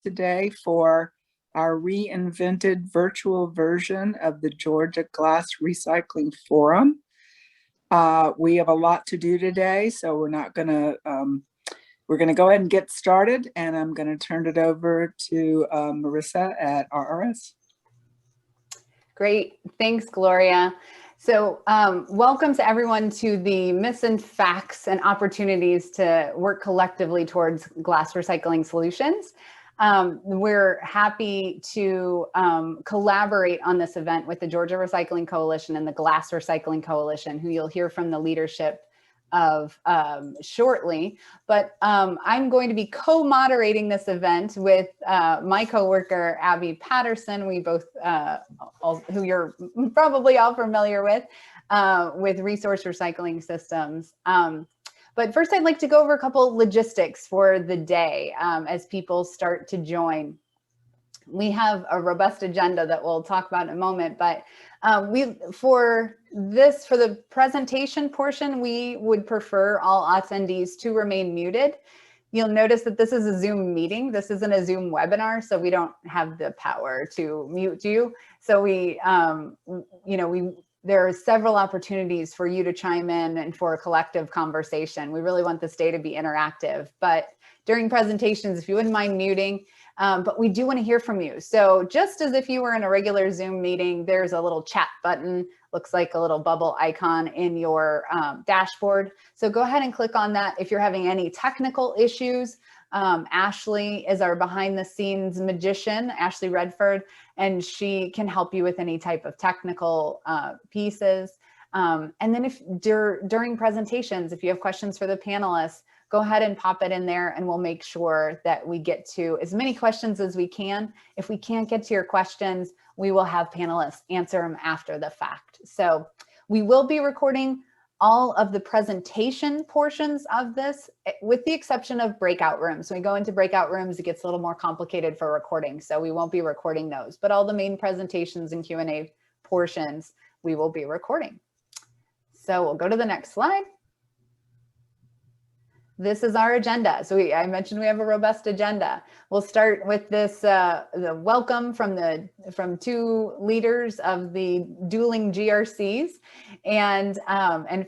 today for our reinvented virtual version of the Georgia Glass Recycling Forum. We have a lot to do today, so we're going to go ahead and get started, and I'm going to turn it over to Marissa at RRS. Great, thanks, Gloria. So welcome to everyone to the Myths and Facts and Opportunities to Work Collectively Towards Glass Recycling Solutions. We're happy to collaborate on this event with the Georgia Recycling Coalition and the Glass Recycling Coalition, who you'll hear from the leadership of shortly. But I'm going to be co-moderating this event with my coworker, Abby Patterson. We both, who you're probably all familiar with Resource Recycling Systems. But first, I'd like to go over a couple logistics for the day as people start to join. We have a robust agenda that we'll talk about in a moment, but for the presentation portion, we would prefer all attendees to remain muted. You'll notice that this is a Zoom meeting. This isn't a Zoom webinar, so we don't have the power to mute you. So there are several opportunities for you to chime in and for a collective conversation. We really want this day to be interactive, but during presentations, if you wouldn't mind muting, but we do want to hear from you. So just as if you were in a regular Zoom meeting, there's a little chat button, looks like a little bubble icon in your dashboard. So go ahead and click on that. If you're having any technical issues, Ashley is our behind the scenes magician, Ashley Redford, and she can help you with any type of technical pieces. And then if during presentations, if you have questions for the panelists, go ahead and pop it in there and we'll make sure that we get to as many questions as we can. If we can't get to your questions, we will have panelists answer them after the fact. So we will be recording all of the presentation portions of this, with the exception of breakout rooms. When we go into breakout rooms, it gets a little more complicated for recording, so we won't be recording those. But all the main presentations and Q&A portions, we will be recording. So we'll go to the next slide. This is our agenda. So I mentioned we have a robust agenda. We'll start with this, the welcome from two leaders of the dueling GRCs and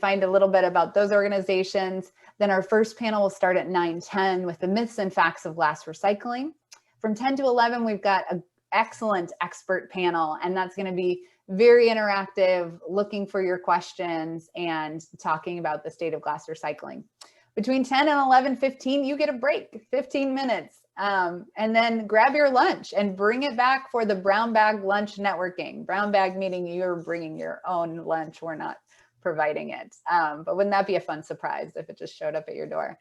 find a little bit about those organizations. Then our first panel will start at 9:10 with the myths and facts of glass recycling. From 10 to 11, we've got an excellent expert panel, and that's going to be very interactive, looking for your questions and talking about the state of glass recycling. Between 10 and 11:15, you get a break, 15 minutes, and then grab your lunch and bring it back for the brown bag lunch networking. Brown bag meaning you're bringing your own lunch. We're not providing it. But wouldn't that be a fun surprise if it just showed up at your door?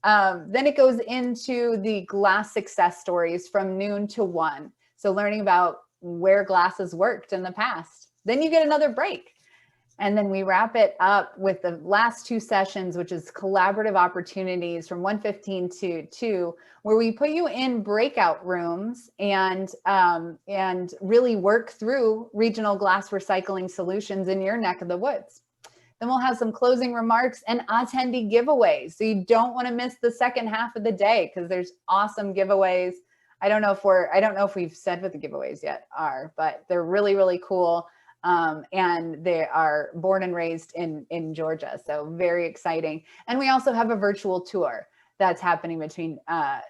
Then it goes into the glass success stories from noon to 1. So learning about where glass has worked in the past. Then you get another break. And then we wrap it up with the last two sessions, which is collaborative opportunities from 1:15 to 2, where we put you in breakout rooms and really work through regional glass recycling solutions in your neck of the woods. Then we'll have some closing remarks and attendee giveaways. So you don't want to miss the second half of the day because there's awesome giveaways. I don't know if we've said what the giveaways yet are, but they're really, really cool. And they are born and raised in Georgia, so very exciting. And we also have a virtual tour that's happening between that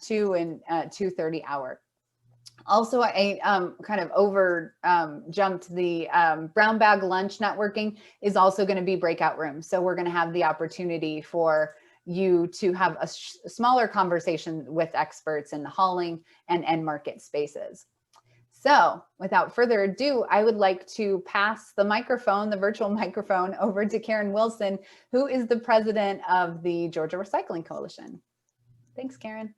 2 and 2:30 hour. Also, I kind of jumped the brown bag lunch networking is also going to be breakout rooms. So we're going to have the opportunity for you to have a smaller conversation with experts in the hauling and end market spaces. So without further ado, I would like to pass the microphone, the virtual microphone, over to Karen Wilson, who is the president of the Georgia Recycling Coalition. Thanks, Karen.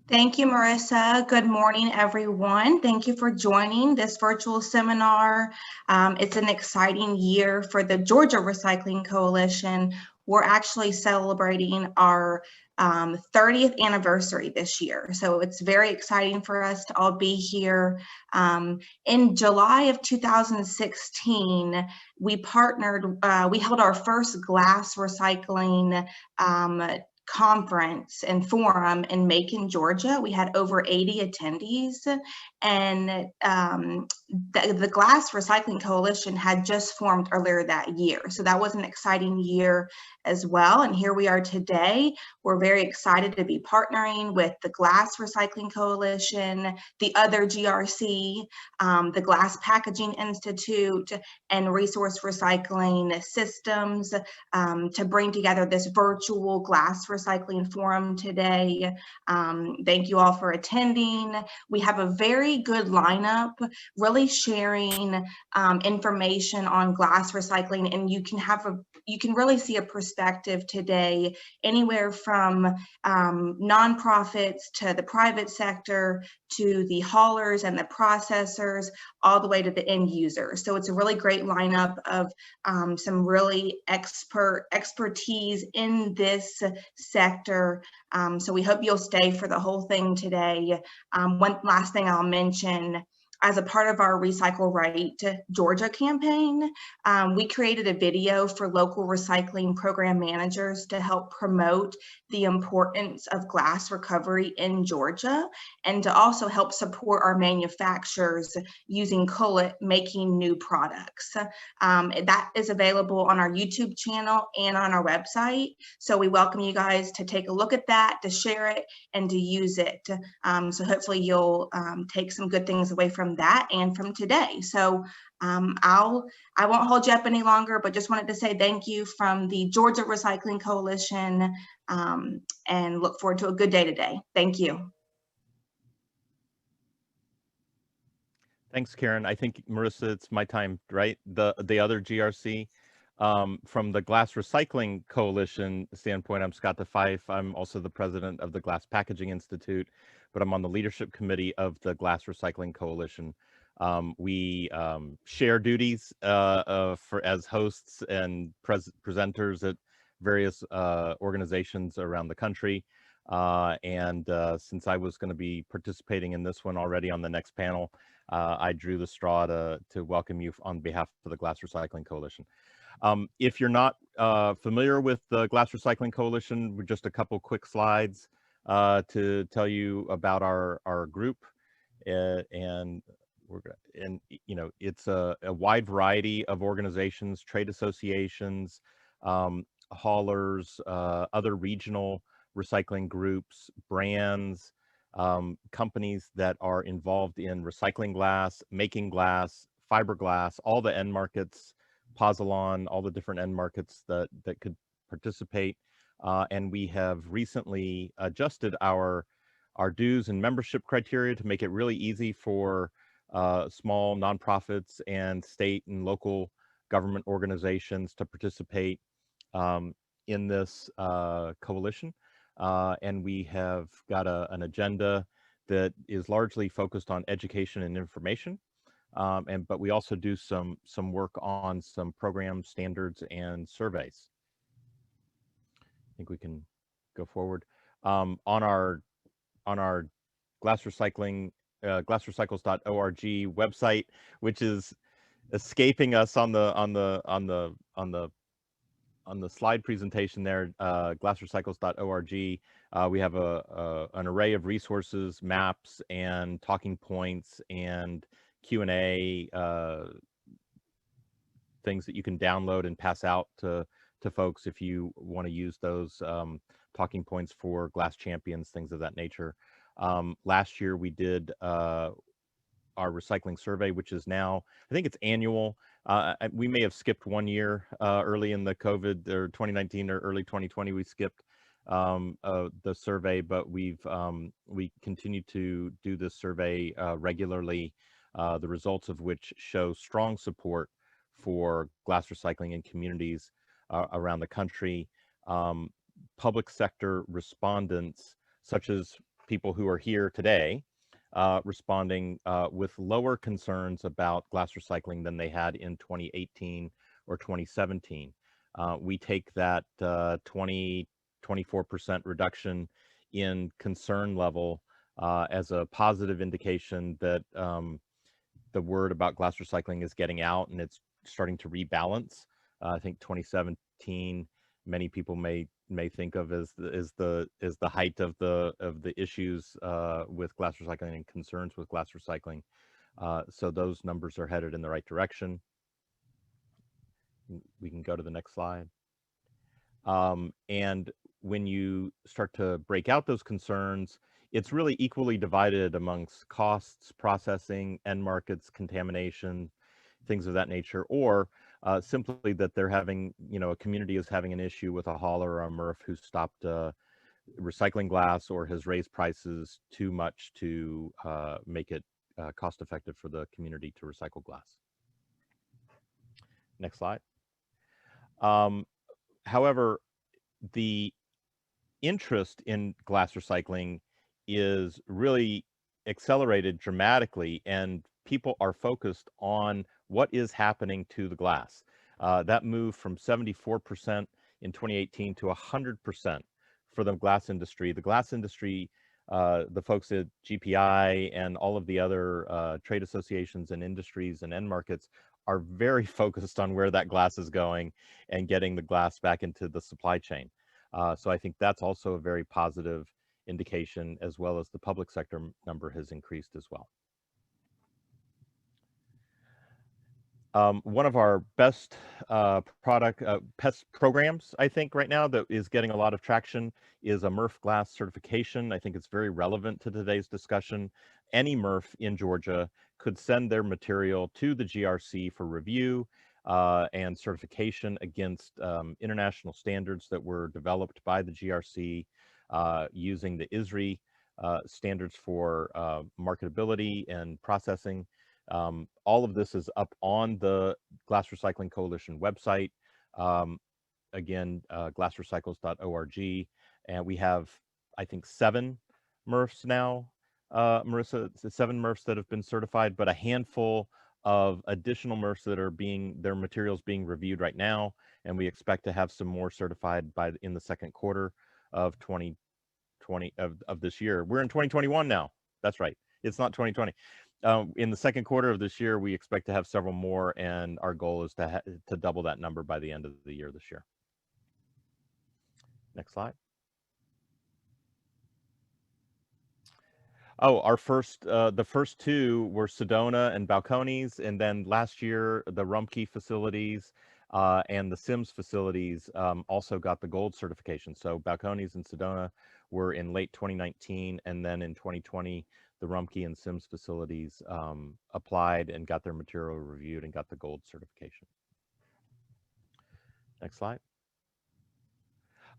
Thank you, Marissa. Good morning, everyone. Thank you for joining this virtual seminar. It's an exciting year for the Georgia Recycling Coalition. We're actually celebrating our 30th anniversary this year. So it's very exciting for us to all be here. In July of 2016, we partnered, we held our first glass recycling conference and forum in Macon, Georgia. We had over 80 attendees, and the Glass Recycling Coalition had just formed earlier that year. So that was an exciting year as well. And here we are today. We're very excited to be partnering with the Glass Recycling Coalition, the other GRC, the Glass Packaging Institute, and Resource Recycling Systems to bring together this virtual glass recycling forum today. Thank you all for attending. We have a very good lineup, really sharing information on glass recycling, and you can really see a perspective today, anywhere from nonprofits to the private sector to the haulers and the processors, all the way to the end user. So it's a really great lineup of some really expertise in this sector. So we hope you'll stay for the whole thing today. One last thing I'll mention, as a part of our Recycle Right Georgia campaign, we created a video for local recycling program managers to help promote the importance of glass recovery in Georgia, and to also help support our manufacturers using cullet making new products. That is available on our YouTube channel and on our website. So we welcome you guys to take a look at that, to share it, and to use it. So hopefully you'll take some good things away from that and from today. So I won't hold you up any longer, but just wanted to say thank you from the Georgia Recycling Coalition, and look forward to a good day today. Thank you. Thanks, Karen. I think, Marissa, it's my time, right? The other GRC. From the Glass Recycling Coalition standpoint, I'm Scott DeFife. I'm also the president of the Glass Packaging Institute, but I'm on the leadership committee of the Glass Recycling Coalition. We share duties as hosts and presenters at various organizations around the country. Since I was going to be participating in this one already on the next panel, I drew the straw to welcome you on behalf of the Glass Recycling Coalition. If you're not familiar with the Glass Recycling Coalition, just a couple quick slides to tell you about our group. It's a wide variety of organizations, trade associations, haulers, other regional recycling groups, brands, companies that are involved in recycling glass, making glass, fiberglass, all the end markets, Pozzolan, all the different end markets that could participate. And we have recently adjusted our dues and membership criteria to make it really easy for small nonprofits and state and local government organizations to participate in this coalition. And we have got an agenda that is largely focused on education and information. But we also do some work on some program standards and surveys. I think we can go forward. On our glass recycling, glassrecycles.org website, which is escaping us on the slide presentation there, glassrecycles.org. We have an array of resources, maps, and talking points, and Q&A things that you can download and pass out to folks if you want to use those talking points for glass champions, things of that nature. Last year we did our recycling survey, which is now, I think it's annual. We may have skipped 1 year early in the COVID, or 2019 or early 2020, we skipped the survey, but we continue to do this survey regularly, the results of which show strong support for glass recycling in communities around the country. Public sector respondents, such as people who are here today, responding with lower concerns about glass recycling than they had in 2018 or 2017. We take that 24% reduction in concern level as a positive indication that the word about glass recycling is getting out and it's starting to rebalance. I think 2017, many people may may think of as the height of the issues with glass recycling and concerns with glass recycling. So those numbers are headed in the right direction. We can go to the next slide. And when you start to break out those concerns, it's really equally divided amongst costs, processing, end markets, contamination, things of that nature, or simply that they're having, a community is having an issue with a hauler or a MRF who stopped recycling glass or has raised prices too much to make it cost effective for the community to recycle glass. Next slide. However, the interest in glass recycling is really accelerated dramatically, and people are focused on what is happening to the glass. That moved from 74% in 2018 to 100% for the glass industry. The glass industry, the folks at GPI and all of the other trade associations and industries and end markets are very focused on where that glass is going and getting the glass back into the supply chain. So I think that's also a very positive indication, as well as the public sector number has increased as well. One of our best pest programs, I think, right now that is getting a lot of traction is a MRF glass certification. I think it's very relevant to today's discussion. Any MRF in Georgia could send their material to the GRC for review and certification against international standards that were developed by the GRC using the ISRI standards for marketability and processing. All of this is up on the Glass Recycling Coalition website. Again, glassrecycles.org. And we have, I think, 7 MRFs now, Marissa, 7 MRFs that have been certified, but a handful of additional MRFs that are their materials being reviewed right now. And we expect to have some more certified in the second quarter of 2020 of this year. We're in 2021 now. That's right. It's not 2020. In the second quarter of this year, we expect to have several more, and our goal is to double that number by the end of the year this year. Next slide. Oh, the first 2 were Sedona and Balcones, and then last year the Rumpke facilities and the Sims facilities also got the gold certification. So Balcones and Sedona were in late 2019, and then in 2020, the Rumpke and Sims facilities applied and got their material reviewed and got the gold certification. Next slide.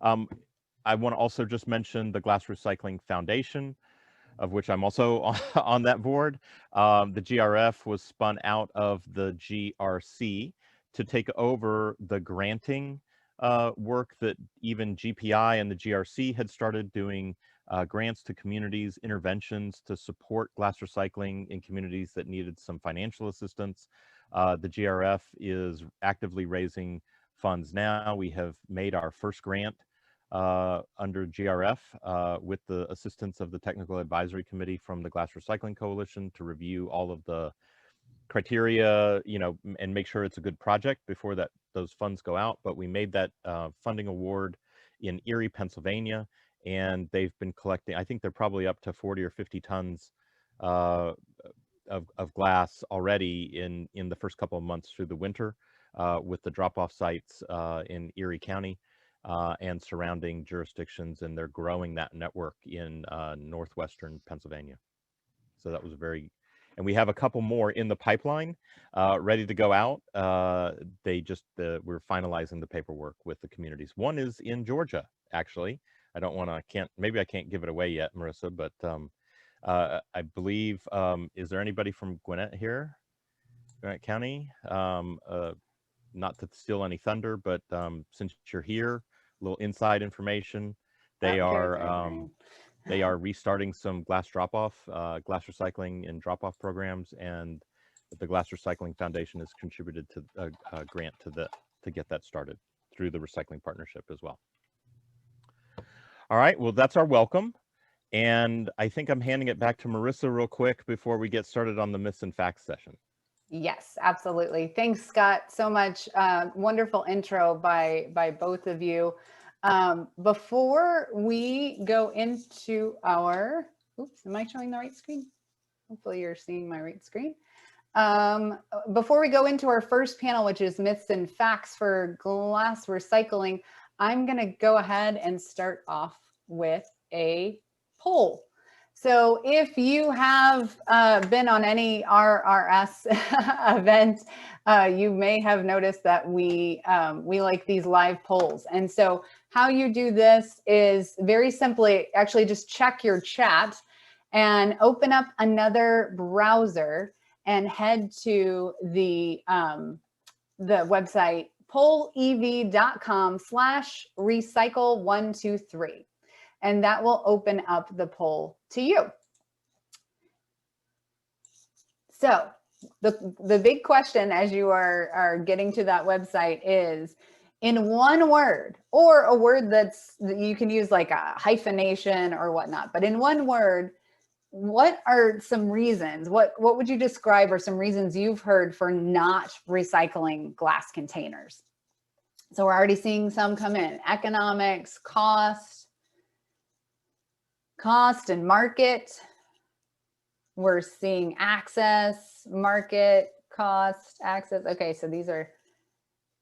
I want to also just mention the Glass Recycling Foundation, of which I'm also on that board. The GRF was spun out of the GRC to take over the granting work that even GPI and the GRC had started doing, grants to communities, interventions to support glass recycling in communities that needed some financial assistance. The GRF is actively raising funds now. We have made our first grant under GRF with the assistance of the Technical Advisory Committee from the Glass Recycling Coalition to review all of the criteria, and make sure it's a good project before those funds go out. But we made that funding award in Erie, Pennsylvania, and they've been collecting, I think they're probably up to 40 or 50 tons of glass already in the first couple of months through the winter with the drop-off sites in Erie County and surrounding jurisdictions, and they're growing that network in northwestern Pennsylvania. So that was and we have a couple more in the pipeline ready to go out. We're finalizing the paperwork with the communities. One is in Georgia, actually. Maybe I can't give it away yet, Marissa, but I believe, is there anybody from Gwinnett here? Gwinnett County? Not to steal any thunder, but since you're here, a little inside information. They are restarting some glass drop-off, glass recycling and drop-off programs, and the Glass Recycling Foundation has contributed to a grant to get that started through the Recycling Partnership as well. All right, well, that's our welcome. And I think I'm handing it back to Marissa real quick before we get started on the myths and facts session. Yes, absolutely. Thanks, Scott, so much. Wonderful intro by both of you. Before we go into our, oops, am I showing the right screen? Hopefully you're seeing my right screen. Before we go into our first panel, which is myths and facts for glass recycling, I'm going to go ahead and start off with a poll. So if you have been on any RRS event, you may have noticed that we like these live polls. And so how you do this is very simply, actually just check your chat and open up another browser and head to the website pollev.com/recycle123. And that will open up the poll to you. So the big question as you are getting to that website is, in one word, or a word that you can use like a hyphenation or whatnot, but in one word, what are some reasons, what would you describe are some reasons you've heard for not recycling glass containers? So we're already seeing some come in: economics, cost and market. We're seeing access, market, cost, access. Okay, so these are,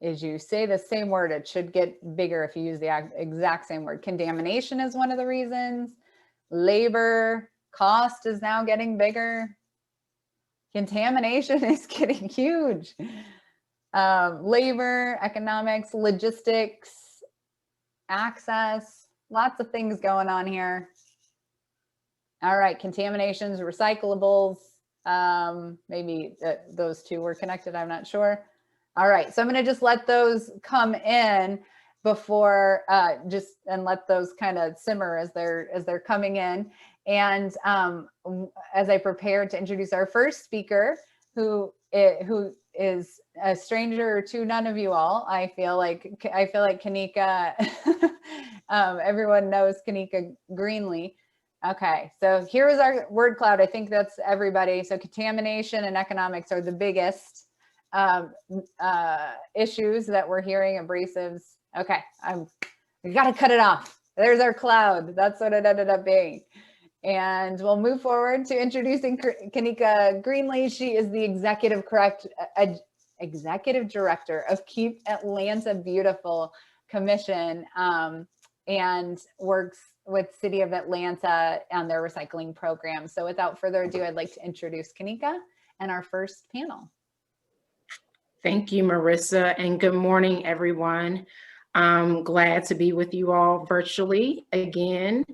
as you say the same word, it should get bigger if you use the exact same word. Contamination is one of the reasons. Labor, cost is now getting bigger. Contamination is getting huge. Labor, economics, logistics, access, lots of things going on here. All right, contaminations, recyclables, maybe those two were connected, I'm not sure. All right, so I'm gonna just let those come in before, and let those kind of simmer as they're coming in. And as I prepare to introduce our first speaker, who is a stranger to none of you all, I feel like Kanika, everyone knows Kanika Greenlee. Okay, so here is our word cloud. I think that's everybody. So contamination and economics are the biggest issues that we're hearing. Abrasives. Okay, we got to cut it off. There's our cloud. That's what it ended up being. And we'll move forward to introducing Kanika Greenlee. She is the executive director of Keep Atlanta Beautiful Commission, and works with City of Atlanta on their recycling program. So without further ado, I'd like to introduce Kanika and our first panel. Thank you, Marissa, and good morning, everyone. I'm glad to be with you all virtually again.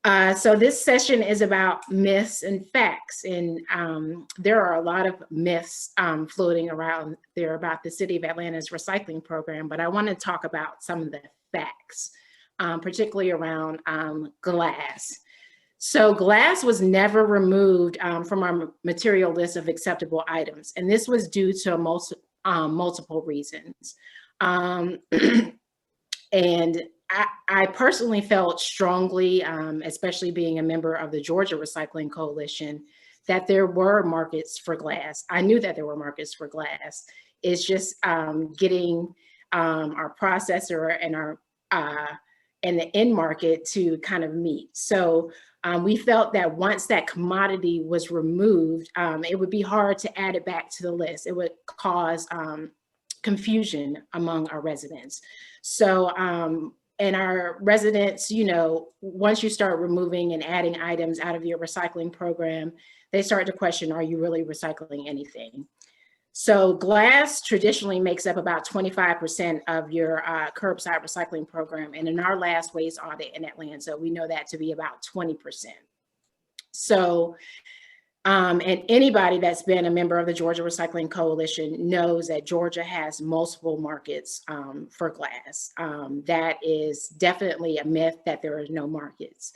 So this session is about myths and facts, and there are a lot of myths floating around there about the City of Atlanta's recycling program, but I want to talk about some of the facts, particularly around glass. So glass was never removed from our material list of acceptable items, and this was due to multiple reasons. And I personally felt strongly, especially being a member of the Georgia Recycling Coalition, that there were markets for glass. I knew that there were markets for glass. It's just getting our processor and and the end market to kind of meet. So we felt that once that commodity was removed, it would be hard to add it back to the list. It would cause confusion among our residents. So, and our residents, you know, once you start removing and adding items out of your recycling program, they start to question, are you really recycling anything? So glass traditionally makes up about 25% of your curbside recycling program. And in our last waste audit in Atlanta, we know that to be about 20%. So, and anybody that's been a member of the Georgia Recycling Coalition knows that Georgia has multiple markets for glass. That is definitely a myth that there are no markets.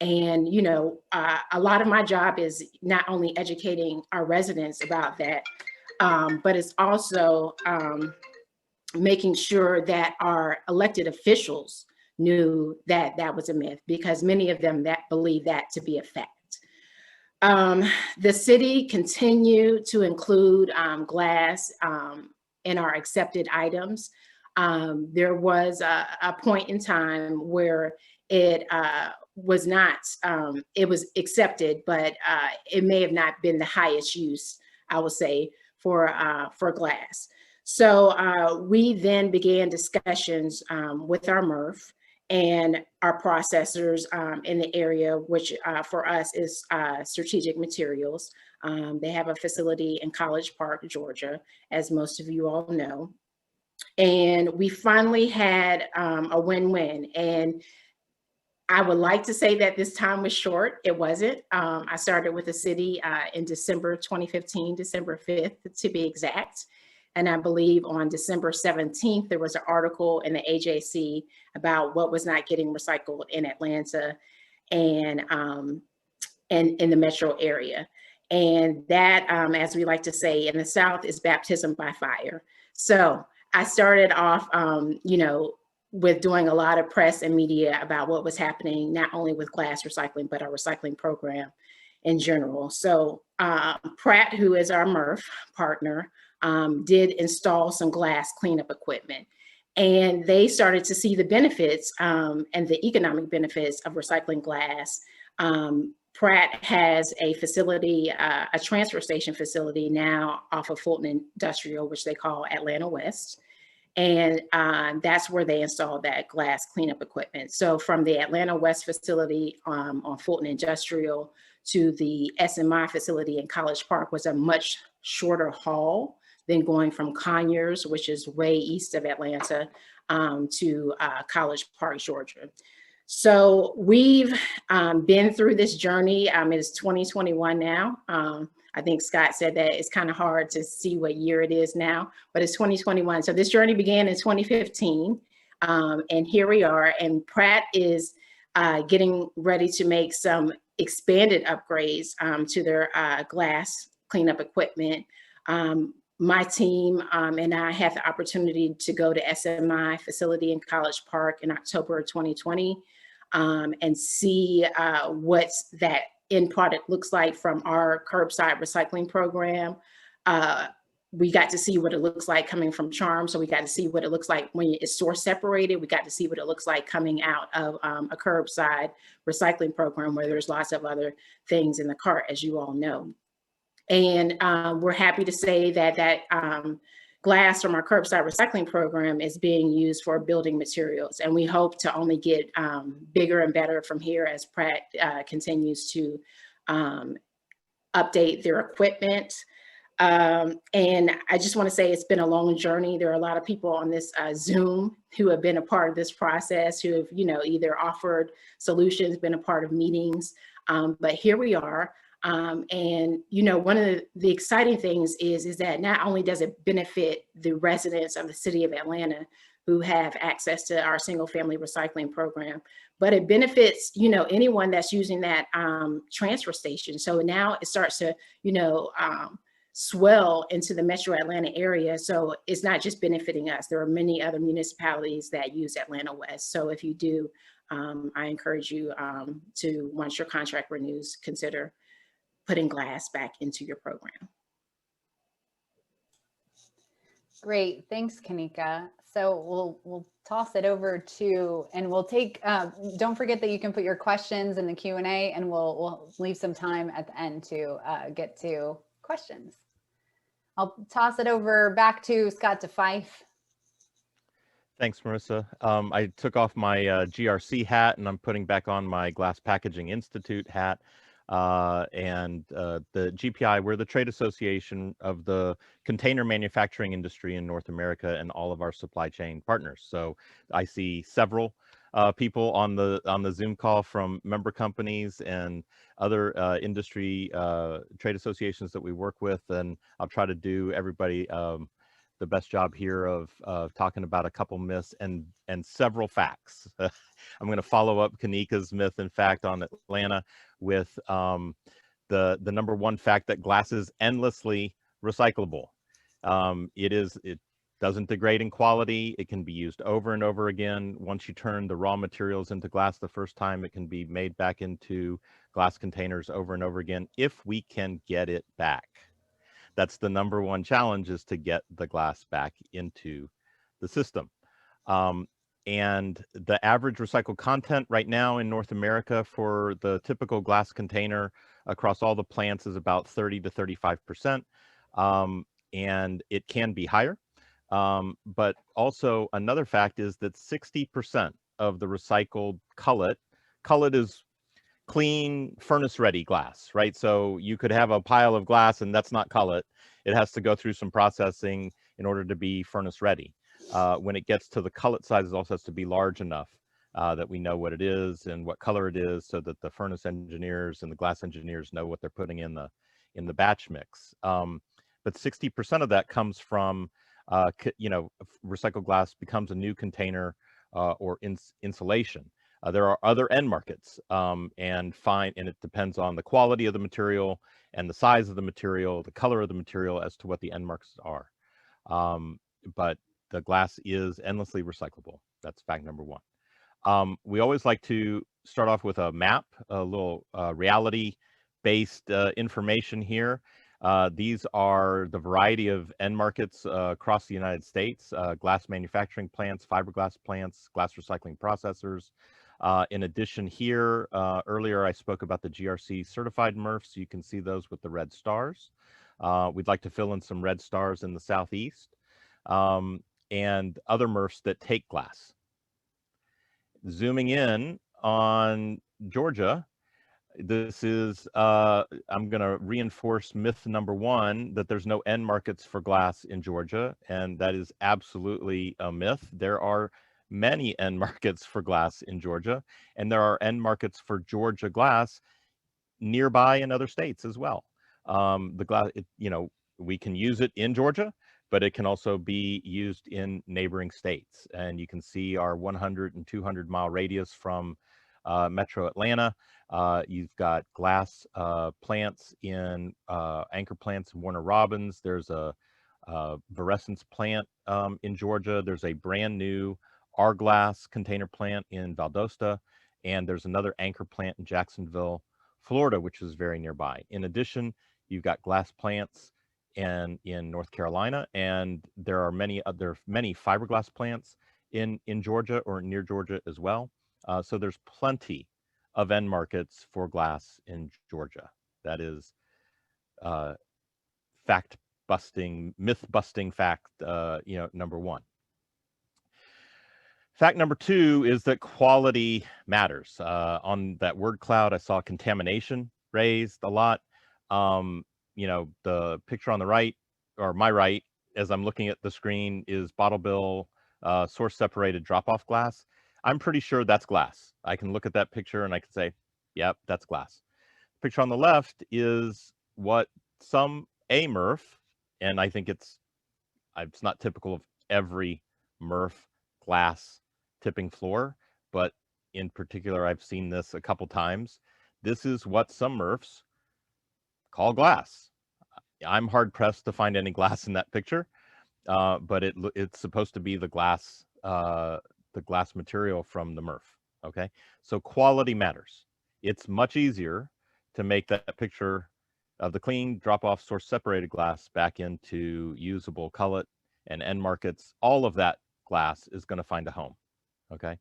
And, you know, a lot of my job is not only educating our residents about that, but it's also making sure that our elected officials knew that that was a myth, because many of them that believe that to be a fact. The city continued to include glass in our accepted items. there was a point in time where it was not, it was accepted, but it may have not been the highest use, I would say, for glass. So we then began discussions with our MRF and our processors in the area, which for us is Strategic Materials. They have a facility in College Park, Georgia, as most of you all know. And we finally had a win-win. And I would like to say that this time was short. It wasn't. I started with the city in December 2015, December 5th to be exact. And I believe on December 17th, there was an article in the AJC about what was not getting recycled in Atlanta and in the metro area. And that, as we like to say in the South, is baptism by fire. So I started off, you know, with doing a lot of press and media about what was happening, not only with glass recycling, but our recycling program in general. So Pratt, who is our MRF partner, did install some glass cleanup equipment. And they started to see the benefits and the economic benefits of recycling glass. Pratt has a facility, a transfer station facility now off of Fulton Industrial, which they call Atlanta West. And that's where they installed that glass cleanup equipment. So from the Atlanta West facility on Fulton Industrial to the SMI facility in College Park was a much shorter haul than going from Conyers, which is way east of Atlanta, to College Park, Georgia. So we've been through this journey. It's 2021 now. I think Scott said that it's kind of hard to see what year it is now, but it's 2021. So this journey began in 2015, and here we are. And Pratt is getting ready to make some expanded upgrades to their glass cleanup equipment. My team and I had the opportunity to go to SMI facility in College Park in October of 2020 and see what that end product looks like from our curbside recycling program. We got to see what it looks like coming from Charm. So we got to see what it looks like when it's source separated. We got to see what it looks like coming out of a curbside recycling program where there's lots of other things in the cart, as you all know. And we're happy to say that glass from our curbside recycling program is being used for building materials. And we hope to only get bigger and better from here as Pratt continues to update their equipment. And I just want to say it's been a long journey. There are a lot of people on this Zoom who have been a part of this process, who have, you know, either offered solutions, been a part of meetings, but here we are. And, you know, one of the exciting things is that not only does it benefit the residents of the city of Atlanta who have access to our single family recycling program, but it benefits, you know, anyone that's using that transfer station. So now it starts to, you know, swell into the metro Atlanta area. So it's not just benefiting us. There are many other municipalities that use Atlanta West. So if you do, I encourage you to, once your contract renews, consider putting glass back into your program. Great, thanks, Kanika. So we'll toss it over to, and we'll take, don't forget that you can put your questions in the Q&A, and we'll leave some time at the end to get to questions. I'll toss it over back to Scott DeFife. Thanks, Marissa. I took off my GRC hat and I'm putting back on my Glass Packaging Institute hat. The GPI, we're the trade association of the container manufacturing industry in North America and all of our supply chain partners. So I see several people on the Zoom call from member companies and other industry trade associations that we work with, and I'll try to do everybody the best job here of talking about a couple myths and several facts. I'm going to follow up Kanika's myth and fact on Atlanta with the number one fact that glass is endlessly recyclable. It doesn't degrade in quality. It can be used over and over again. Once you turn the raw materials into glass the first time, it can be made back into glass containers over and over again if we can get it back. That's the number one challenge, is to get the glass back into the system. And the average recycled content right now in North America for the typical glass container across all the plants is about 30 to 35%. And it can be higher. But also another fact is that 60% of the recycled cullet is clean furnace ready glass, right? So you could have a pile of glass and that's not cullet. It has to go through some processing in order to be furnace ready. When it gets to the cullet size, it also has to be large enough that we know what it is and what color it is, so that the furnace engineers and the glass engineers know what they're putting in the batch mix. But 60% of that comes from, recycled glass becomes a new container or insulation. There are other end markets, and it depends on the quality of the material and the size of the material, the color of the material, as to what the end markets are. But the glass is endlessly recyclable. That's fact number one. We always like to start off with a map, a little reality-based information here. These are the variety of end markets across the United States: glass manufacturing plants, fiberglass plants, glass recycling processors. In addition here, earlier I spoke about the GRC certified MRFs. You can see those with the red stars. We'd like to fill in some red stars in the Southeast, and other MRFs that take glass. Zooming in on Georgia, this is, I'm going to reinforce myth number one, that there's no end markets for glass in Georgia, and that is absolutely a myth. There are many end markets for glass in Georgia, and there are end markets for Georgia glass nearby in other states as well. The glass, we can use it in Georgia, but it can also be used in neighboring states. And you can see our 100 and 200 mile radius from Metro Atlanta. You've got glass plants in anchor plants in Warner Robins. There's a Virescence plant in Georgia. There's a brand new R-Glass container plant in Valdosta, and there's another anchor plant in Jacksonville, Florida, which is very nearby. In addition, you've got glass plants in North Carolina, and there are many fiberglass plants in Georgia or near Georgia as well. So there's plenty of end markets for glass in Georgia. That is myth-busting fact, number one. Fact number two is that quality matters. On that word cloud, I saw contamination raised a lot. The picture on the right, or my right, as I'm looking at the screen, is bottle bill source separated drop-off glass. I'm pretty sure that's glass. I can look at that picture and I can say, yep, that's glass. The picture on the left is what a MRF, and I think it's not typical of every MRF glass tipping floor, but in particular, I've seen this a couple times. This is what some MRFs call glass. I'm hard pressed to find any glass in that picture, but it's supposed to be the glass material from the MRF. Okay, so quality matters. It's much easier to make that picture of the clean drop-off source separated glass back into usable cullet and end markets. All of that glass is going to find a home. Okay,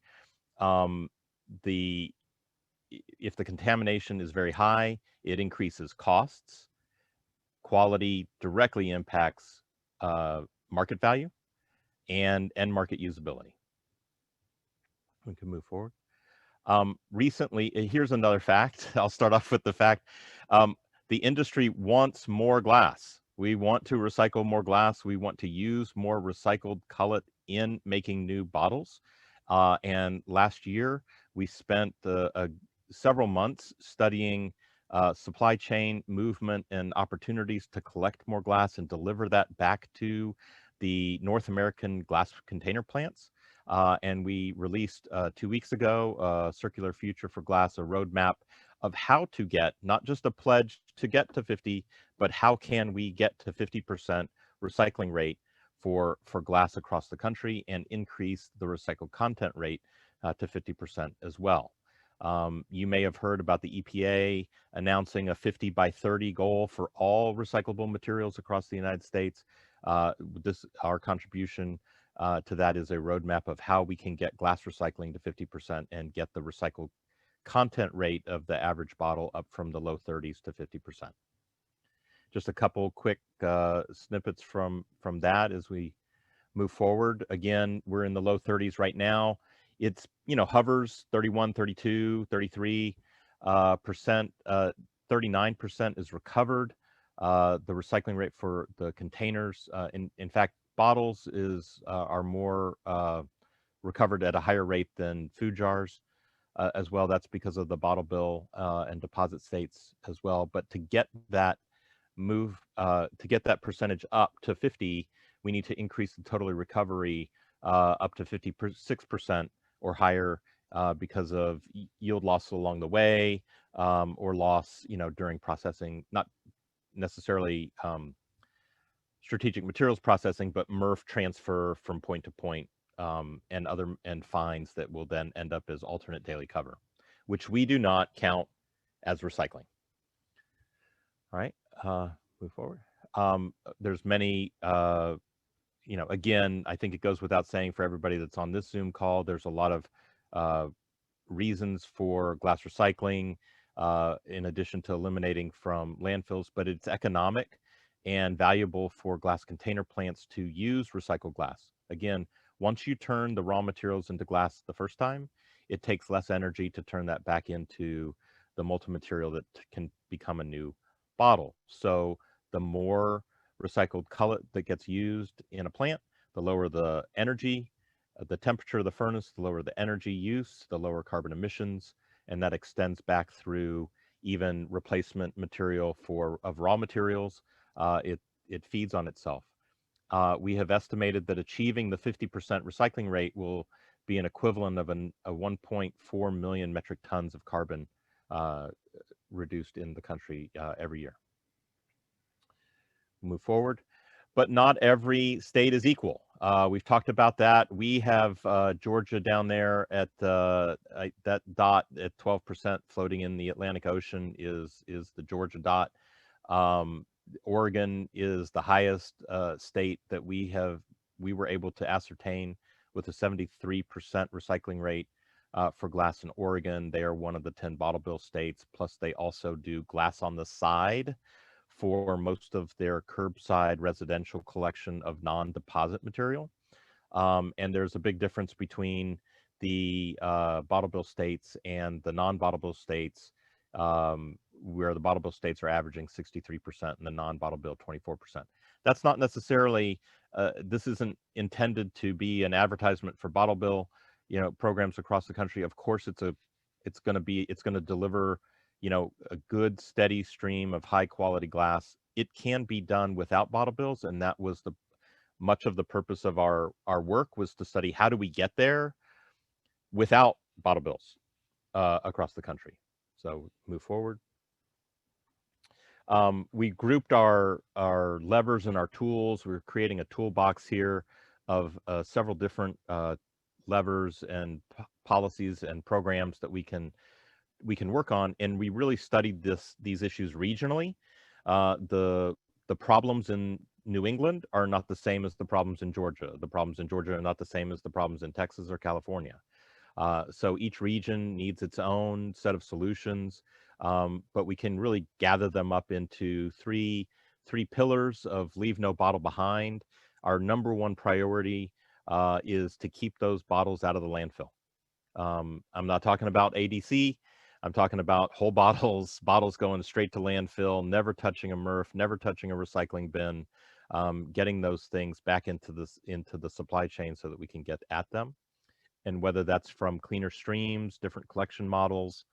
if the contamination is very high, it increases costs. Quality directly impacts market value and end market usability. We can move forward. Recently, here's another fact. I'll start off with the fact. The industry wants more glass. We want to recycle more glass. We want to use more recycled cullet in making new bottles. And last year, we spent several months studying supply chain movement and opportunities to collect more glass and deliver that back to the North American glass container plants. And we released 2 weeks ago, Circular Future for Glass, a roadmap of how to get, not just a pledge to get to 50, but how can we get to 50% recycling rate for glass across the country and increase the recycled content rate to 50% as well. You may have heard about the EPA announcing a 50 by 30 goal for all recyclable materials across the United States. Our contribution to that is a roadmap of how we can get glass recycling to 50% and get the recycled content rate of the average bottle up from the low 30s to 50%. Just a couple quick snippets from that as we move forward. Again, we're in the low 30s right now. It's, hovers 31, 32, 33 percent. 39% is recovered. The recycling rate for the containers, in fact, bottles are more recovered at a higher rate than food jars as well. That's because of the bottle bill and deposit states as well. But to get that percentage up to 50, we need to increase the total recovery up to 56% or higher because of yield loss along the way or loss, during processing, not necessarily strategic materials processing, but MRF transfer from point to point and fines that will then end up as alternate daily cover, which we do not count as recycling. All right, move forward. There's many, again, I think it goes without saying for everybody that's on this Zoom call, there's a lot of reasons for glass recycling in addition to eliminating from landfills, but it's economic and valuable for glass container plants to use recycled glass. Again, once you turn the raw materials into glass the first time, it takes less energy to turn that back into the multi-material that can become a new bottle. So the more recycled cullet that gets used in a plant, the lower the energy, the temperature of the furnace, the lower the energy use, the lower carbon emissions, and that extends back through even replacement material of raw materials. It feeds on itself. We have estimated that achieving the 50% recycling rate will be an equivalent of a 1.4 million metric tons of carbon reduced in the country every year. Move forward. But not every state is equal. We've talked about that. We have Georgia down there at that dot at 12% floating in the Atlantic Ocean is the Georgia dot. Oregon is the highest state that we were able to ascertain with a 73% recycling rate for glass in Oregon. They are one of the 10 bottle bill states. Plus, they also do glass on the side for most of their curbside residential collection of non-deposit material. And there's a big difference between the bottle bill states and the non-bottle bill states, where the bottle bill states are averaging 63% and the non-bottle bill 24%. That's not necessarily, this isn't intended to be an advertisement for bottle bill, programs across the country. Of course, it's going to deliver, a good steady stream of high quality glass. It can be done without bottle bills, and that was much of the purpose of our work, was to study how do we get there without bottle bills across the country. So move forward. We grouped our levers and our tools. We're creating a toolbox here of several different levers and policies and programs that we can work on, and we really studied these issues regionally. The problems in New England are not the same as the problems in Georgia. The problems in Georgia are not the same as the problems in Texas or California. So each region needs its own set of solutions, but we can really gather them up into three pillars of leave no bottle behind. Our number one priority is to keep those bottles out of the landfill. I'm not talking about ADC. I'm talking about whole bottles going straight to landfill, never touching a MRF, never touching a recycling bin, getting those things back into the supply chain so that we can get at them. And whether that's from cleaner streams, different collection models,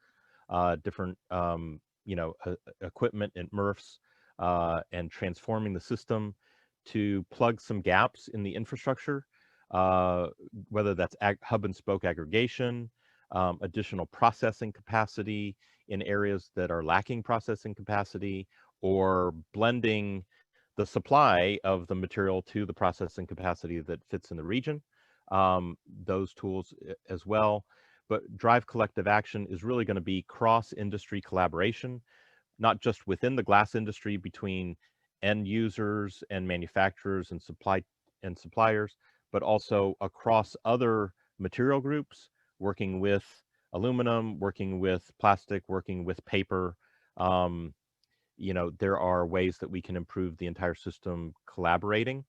different equipment and MRFs, and transforming the system to plug some gaps in the infrastructure, whether that's hub and spoke aggregation, additional processing capacity in areas that are lacking processing capacity, or blending the supply of the material to the processing capacity that fits in the region. Those tools as well. But drive collective action is really going to be cross-industry collaboration, not just within the glass industry between end users and manufacturers and suppliers, but also across other material groups, working with aluminum, working with plastic, working with paper. You know, there are ways that we can improve the entire system collaborating.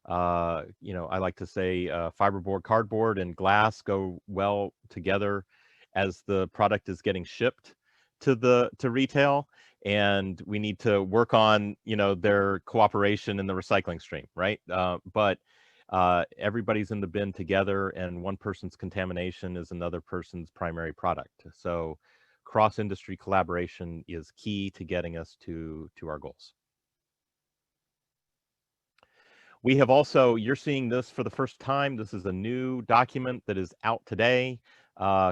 You know, I like to say fiberboard, cardboard, and glass go well together as the product is getting shipped to retail, and we need to work on, you know, their cooperation in the recycling stream, right? But everybody's in the bin together, and one person's contamination is another person's primary product. So cross-industry collaboration is key to getting us to our goals. We have also, you're seeing this for the first time. This is a new document that is out today.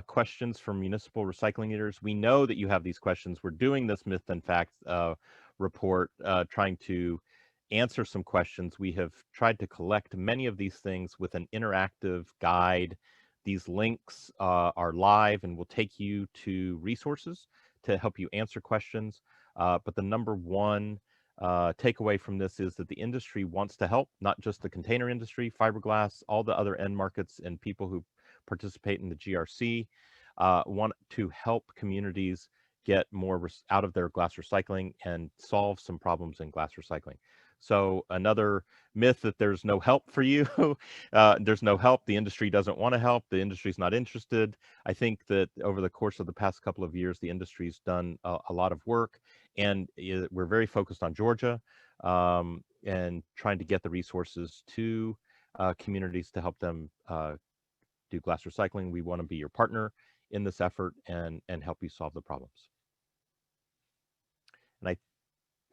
Questions from municipal recycling leaders. We know that you have these questions. We're doing this myth and facts report, trying to answer some questions. We have tried to collect many of these things with an interactive guide. These links are live and will take you to resources to help you answer questions. But the number one takeaway from this is that the industry wants to help, not just the container industry, fiberglass, all the other end markets and people who participate in the GRC want to help communities get more out of their glass recycling and solve some problems in glass recycling. So another myth that there's no help for you, there's no help, the industry doesn't want to help, the industry's not interested. I think that over the course of the past couple of years, the industry's done a lot of work, and we're very focused on Georgia and trying to get the resources to communities to help them do glass recycling. We want to be your partner in this effort and help you solve the problems. And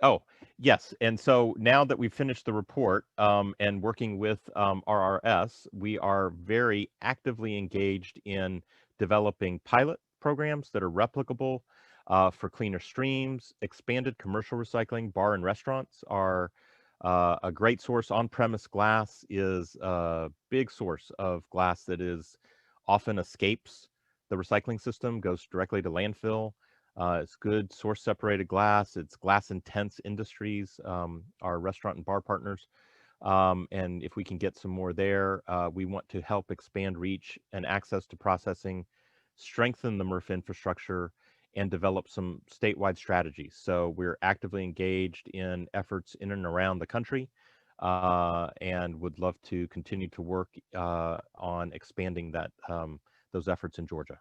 oh, yes. And so now that we've finished the report and working with RRS, we are very actively engaged in developing pilot programs that are replicable for cleaner streams. Expanded commercial recycling, bar and restaurants are a great source. On-premise glass is a big source of glass that is often escapes the recycling system, goes directly to landfill. It's good source separated glass. It's glass intense industries, our restaurant and bar partners. And if we can get some more there, we want to help expand reach and access to processing, strengthen the MRF infrastructure, and develop some statewide strategies. So we're actively engaged in efforts in and around the country and would love to continue to work on expanding that those efforts in Georgia.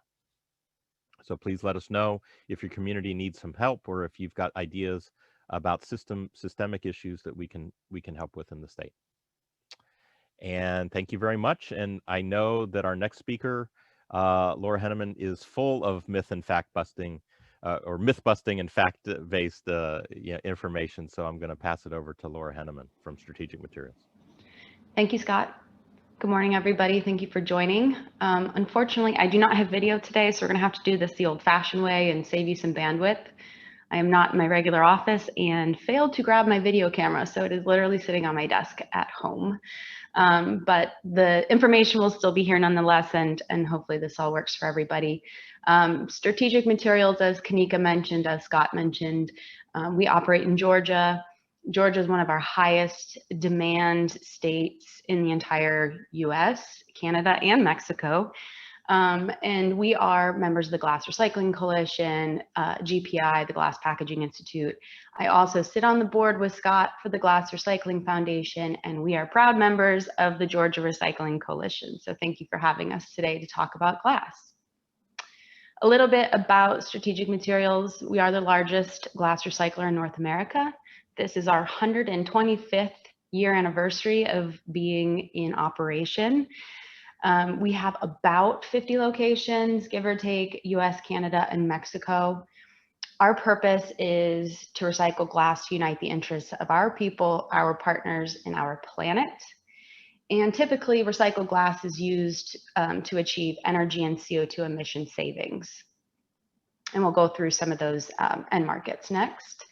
So please let us know if your community needs some help or if you've got ideas about systemic issues that we can help with in the state. And thank you very much. And I know that our next speaker, Laura Henneman, is full of myth and fact busting or myth busting and fact based information. So I'm going to pass it over to Laura Henneman from Strategic Materials. Thank you, Scott. Good morning, everybody. Thank you for joining. Unfortunately, I do not have video today, so we're going to have to do this the old-fashioned way and save you some bandwidth. I am not in my regular office and failed to grab my video camera, so it is literally sitting on my desk at home. But the information will still be here nonetheless, and hopefully this all works for everybody. Strategic Materials, as Kanika mentioned, as Scott mentioned, we operate in Georgia. Georgia is one of our highest demand states in the entire US, Canada, and Mexico. And we are members of the Glass Recycling Coalition, GPI, the Glass Packaging Institute. I also sit on the board with Scott for the Glass Recycling Foundation, and we are proud members of the Georgia Recycling Coalition. So thank you for having us today to talk about glass. A little bit about Strategic Materials. We are the largest glass recycler in North America. This is our 125th year anniversary of being in operation. We have about 50 locations, give or take, US, Canada, and Mexico. Our purpose is to recycle glass to unite the interests of our people, our partners, and our planet. And typically, recycled glass is used to achieve energy and CO2 emission savings. And we'll go through some of those end markets next.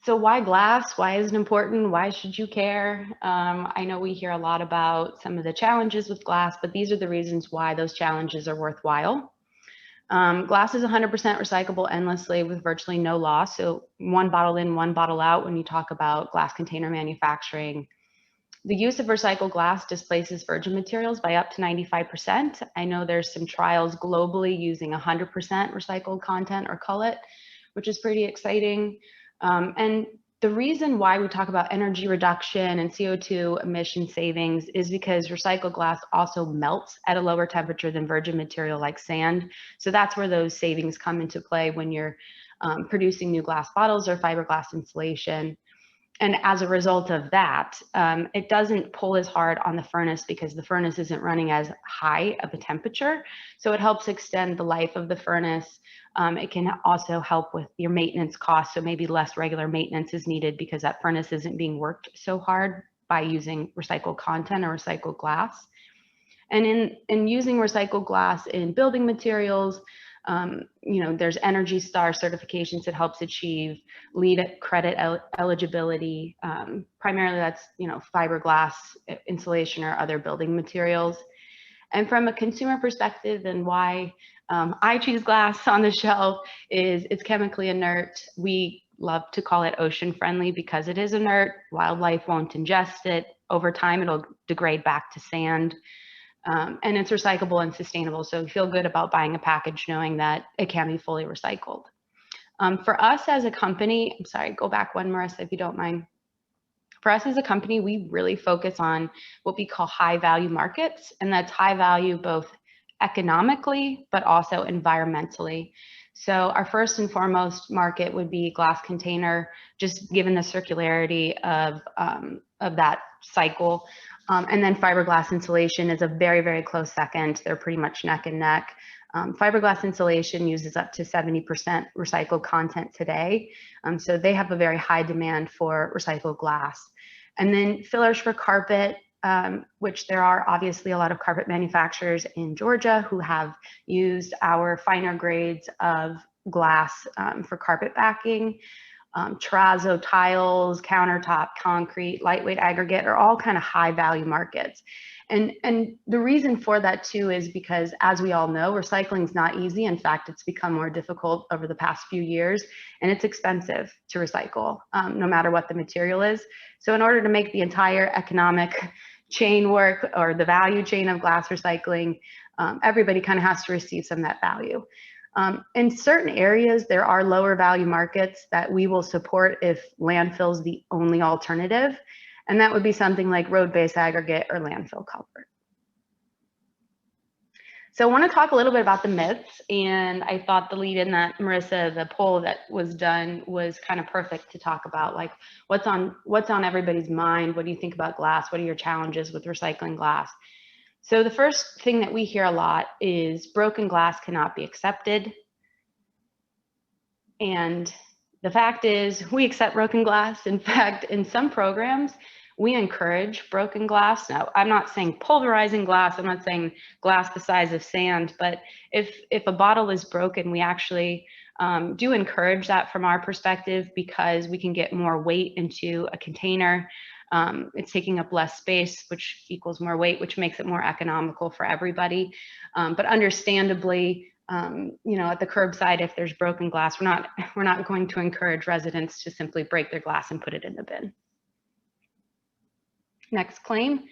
So why glass? Why is it important? Why should you care? I know we hear a lot about some of the challenges with glass, but these are the reasons why those challenges are worthwhile. Glass is 100% recyclable endlessly with virtually no loss. So one bottle in, one bottle out when you talk about glass container manufacturing. The use of recycled glass displaces virgin materials by up to 95%. I know there's some trials globally using 100% recycled content or cullet, which is pretty exciting. And the reason why we talk about energy reduction and CO2 emission savings is because recycled glass also melts at a lower temperature than virgin material like sand. So that's where those savings come into play when you're producing new glass bottles or fiberglass insulation. And as a result of that, it doesn't pull as hard on the furnace because the furnace isn't running as high of a temperature. So it helps extend the life of the furnace. It can also help with your maintenance costs. So maybe less regular maintenance is needed because that furnace isn't being worked so hard by using recycled content or recycled glass. And in using recycled glass in building materials, you know, there's Energy Star certifications that helps achieve LEED credit eligibility. Primarily that's, you know, fiberglass insulation or other building materials. And from a consumer perspective, and why I choose glass on the shelf is it's chemically inert. We love to call it ocean friendly because it is inert. Wildlife won't ingest it. Over time, it'll degrade back to sand. And it's recyclable and sustainable. So feel good about buying a package knowing that it can be fully recycled. For us as a company, I'm sorry, go back one, Marissa, if you don't mind. For us as a company, we really focus on what we call high value markets, and that's high value both economically, but also environmentally. So our first and foremost market would be glass container, just given the circularity of that cycle. And then fiberglass insulation is a very, very close second. They're pretty much neck and neck. Fiberglass insulation uses up to 70% recycled content today. So they have a very high demand for recycled glass. And then fillers for carpet, which there are obviously a lot of carpet manufacturers in Georgia who have used our finer grades of glass for carpet backing. Terrazzo tiles, countertop, concrete, lightweight aggregate are all kind of high value markets. And the reason for that too is because, as we all know, recycling is not easy. In fact, it's become more difficult over the past few years, and it's expensive to recycle, no matter what the material is. So in order to make the entire economic chain work, or the value chain of glass recycling, everybody kind of has to receive some of that value. In certain areas, there are lower value markets that we will support if landfill is the only alternative. And that would be something like road-based aggregate or landfill culvert. So I want to talk a little bit about the myths. And I thought the lead in that, Marissa, the poll that was done was kind of perfect to talk about, like what's on everybody's mind. What do you think about glass? What are your challenges with recycling glass? So the first thing that we hear a lot is broken glass cannot be accepted. And the fact is we accept broken glass. In fact, in some programs, we encourage broken glass. Now, I'm not saying pulverizing glass. I'm not saying glass the size of sand, but if a bottle is broken, we actually do encourage that from our perspective because we can get more weight into a container. It's taking up less space, which equals more weight, which makes it more economical for everybody. But understandably, you know, at the curbside, if there's broken glass, we're not going to encourage residents to simply break their glass and put it in the bin. Next claim,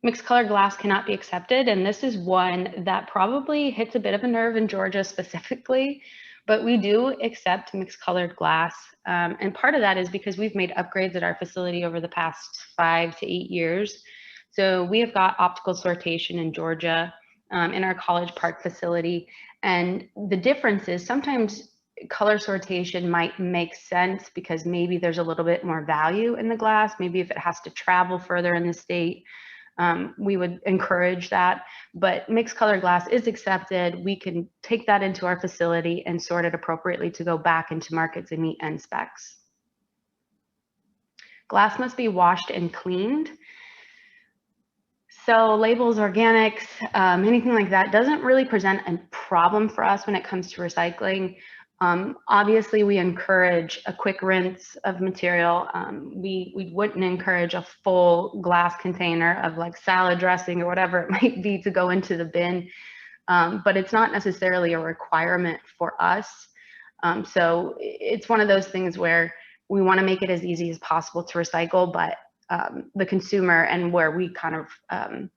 mixed color glass cannot be accepted. And this is one that probably hits a bit of a nerve in Georgia specifically, but we do accept mixed colored glass. And part of that is because we've made upgrades at our facility over the past 5 to 8 years. So we have got optical sortation in Georgia in our College Park facility. And the difference is sometimes color sortation might make sense because maybe there's a little bit more value in the glass. Maybe if it has to travel further in the state, we would encourage that. But mixed color glass is accepted. We can take that into our facility and sort it appropriately to go back into markets and meet end specs. Glass must be washed and cleaned. So labels, organics, anything like that doesn't really present a problem for us when it comes to recycling. Obviously, we encourage a quick rinse of material. We wouldn't encourage a full glass container of like salad dressing or whatever it might be to go into the bin, but it's not necessarily a requirement for us. So it's one of those things where we want to make it as easy as possible to recycle, but the consumer, and where we kind of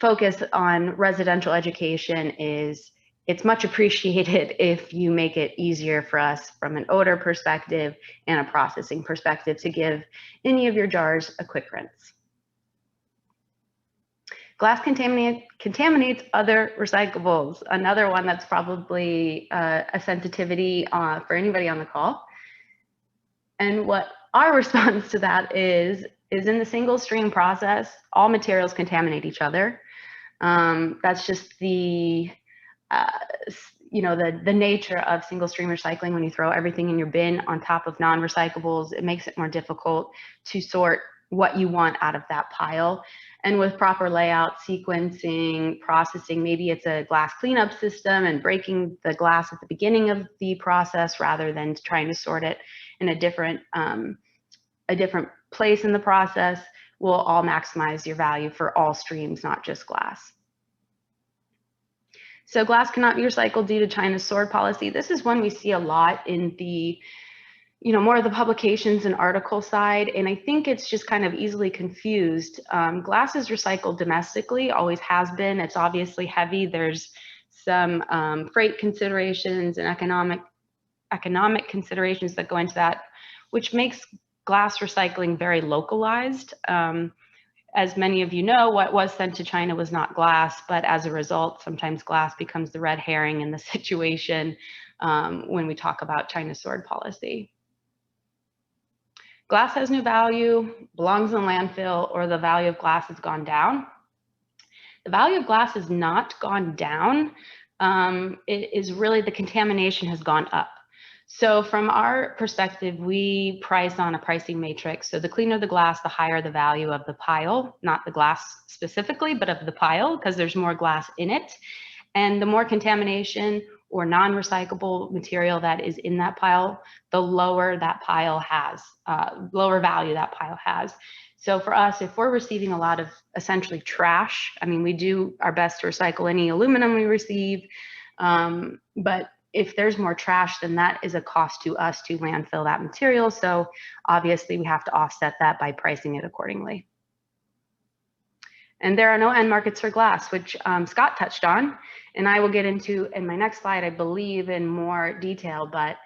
focus on residential education is it's much appreciated if you make it easier for us from an odor perspective and a processing perspective to give any of your jars a quick rinse. Glass contaminates other recyclables. Another one that's probably a sensitivity for anybody on the call. And what our response to that is in the single stream process, all materials contaminate each other. That's just the the nature of single stream recycling. When you throw everything in your bin on top of non-recyclables, it makes it more difficult to sort what you want out of that pile. And with proper layout, sequencing, processing, maybe it's a glass cleanup system and breaking the glass at the beginning of the process rather than trying to sort it in a different place in the process, will all maximize your value for all streams, not just glass. So glass cannot be recycled due to China's sword policy. This is one we see a lot in the, more of the publications and article side. And I think it's just kind of easily confused. Glass is recycled domestically, always has been. It's obviously heavy. There's some freight considerations and economic considerations that go into that, which makes glass recycling very localized. As many of you know, what was sent to China was not glass, but as a result, sometimes glass becomes the red herring in the situation when we talk about China's sword policy. Glass has no value, belongs in landfill, or the value of glass has gone down. The value of glass has not gone down. It is really the contamination has gone up. So from our perspective, we price on a pricing matrix. So the cleaner the glass, the higher the value of the pile, not the glass specifically, but of the pile, because there's more glass in it. And the more contamination or non-recyclable material that is in that pile, the lower that pile has, lower value that pile has. So for us, if we're receiving a lot of essentially trash, I mean, we do our best to recycle any aluminum we receive, but if there's more trash, then that is a cost to us to landfill that material. So obviously we have to offset that by pricing it accordingly. And there are no end markets for glass, which Scott touched on, and I will get into in my next slide, I believe, in more detail, but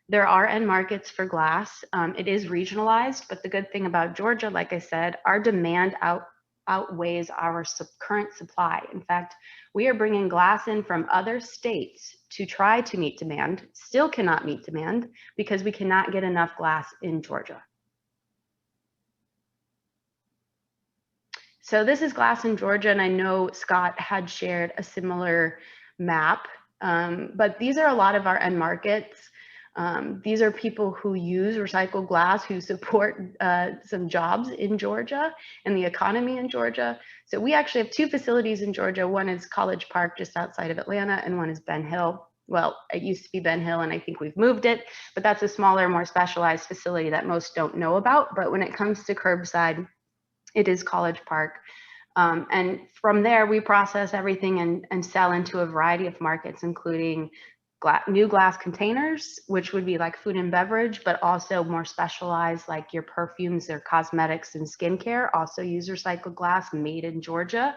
there are end markets for glass. It is regionalized, but the good thing about Georgia, like I said, our demand outweighs our current supply. In fact, we are bringing glass in from other states to try to meet demand, still cannot meet demand because we cannot get enough glass in Georgia. So this is glass in Georgia, and I know Scott had shared a similar map, but these are a lot of our end markets. These are people who use recycled glass, who support some jobs in Georgia and the economy in Georgia. So we actually have two facilities in Georgia. One is College Park, just outside of Atlanta, and one is Ben Hill. Well, it used to be Ben Hill, and I think we've moved it, but that's a smaller, more specialized facility that most don't know about. But when it comes to curbside, it is College Park. And from there, we process everything and sell into a variety of markets, including new glass containers, which would be like food and beverage, but also more specialized, like your perfumes, their cosmetics and skincare, also use recycled glass made in Georgia.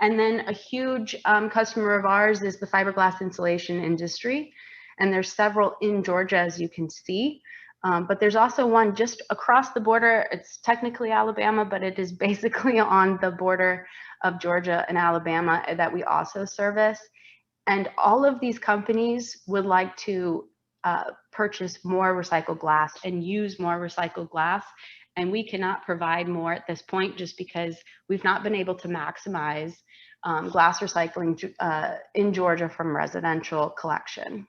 And then a huge customer of ours is the fiberglass insulation industry. And there's several in Georgia, as you can see. But there's also one just across the border. It's technically Alabama, but it is basically on the border of Georgia and Alabama that we also service. And all of these companies would like to purchase more recycled glass and use more recycled glass. And we cannot provide more at this point just because we've not been able to maximize glass recycling in Georgia from residential collection.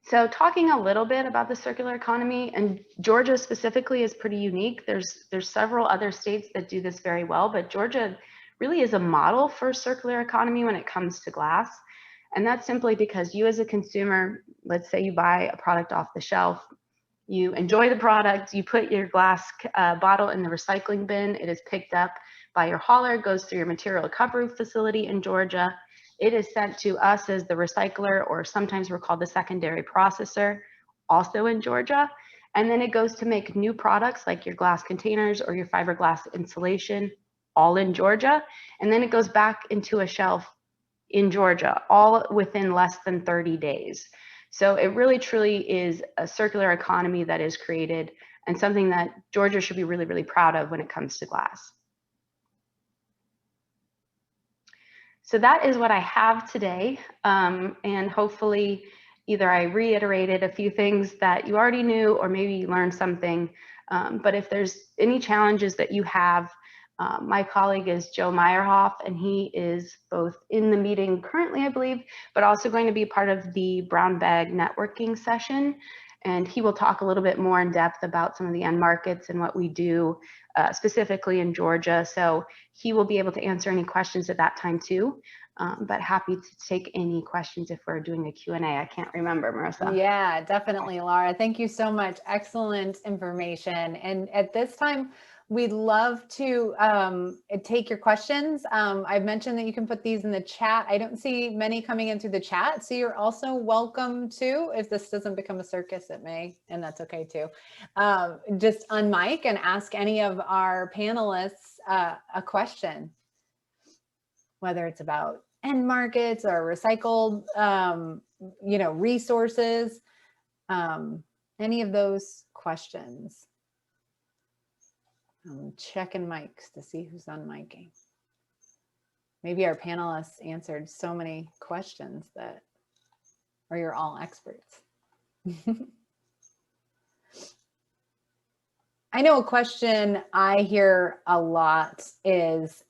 So talking a little bit about the circular economy, and Georgia specifically is pretty unique. There's several other states that do this very well, but Georgia really is a model for circular economy when it comes to glass. And that's simply because you as a consumer, let's say you buy a product off the shelf, you enjoy the product, you put your glass bottle in the recycling bin, it is picked up by your hauler, goes through your material recovery facility in Georgia. It is sent to us as the recycler, or sometimes we're called the secondary processor, also in Georgia. And then it goes to make new products like your glass containers or your fiberglass insulation, all in Georgia. And then it goes back into a shelf in Georgia, all within less than 30 days. So it really truly is a circular economy that is created, and something that Georgia should be really, really proud of when it comes to glass. So that is what I have today. And hopefully either I reiterated a few things that you already knew, or maybe you learned something. But if there's any challenges that you have, my colleague is Joe Meyerhoff, and he is both in the meeting currently, I believe, but also going to be part of the brown bag networking session. And he will talk a little bit more in depth about some of the end markets and what we do specifically in Georgia. So he will be able to answer any questions at that time too. But happy to take any questions if we're doing a Q&A. I can't remember, Marissa. Yeah, definitely, Laura. Thank you so much. Excellent information. And at this time, we'd love to take your questions. I've mentioned that you can put these in the chat. I don't see many coming in through the chat, so you're also welcome to, if this doesn't become a circus, it may, and that's okay too. Just unmic and ask any of our panelists a question, whether it's about end markets or recycled, resources, any of those questions. I'm checking mics to see who's unmicing. Maybe our panelists answered so many questions that, or you're all experts. I know a question I hear a lot is,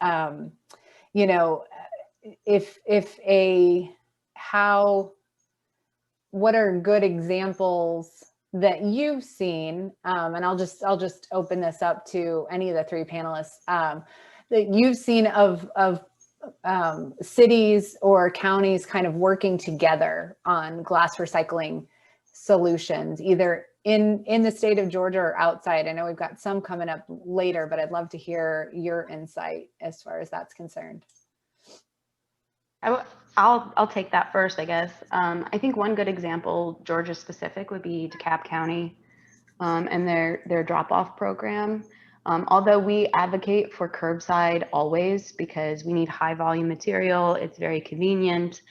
what are good examples that you've seen, and I'll just open this up to any of the three panelists, that you've seen of cities or counties kind of working together on glass recycling solutions, either in the state of Georgia or outside. I know we've got some coming up later, but I'd love to hear your insight as far as that's concerned. I'll take that first, I guess. I think one good example, Georgia specific, would be DeKalb County and their drop-off program. Although we advocate for curbside always because we need high volume material, it's very convenient.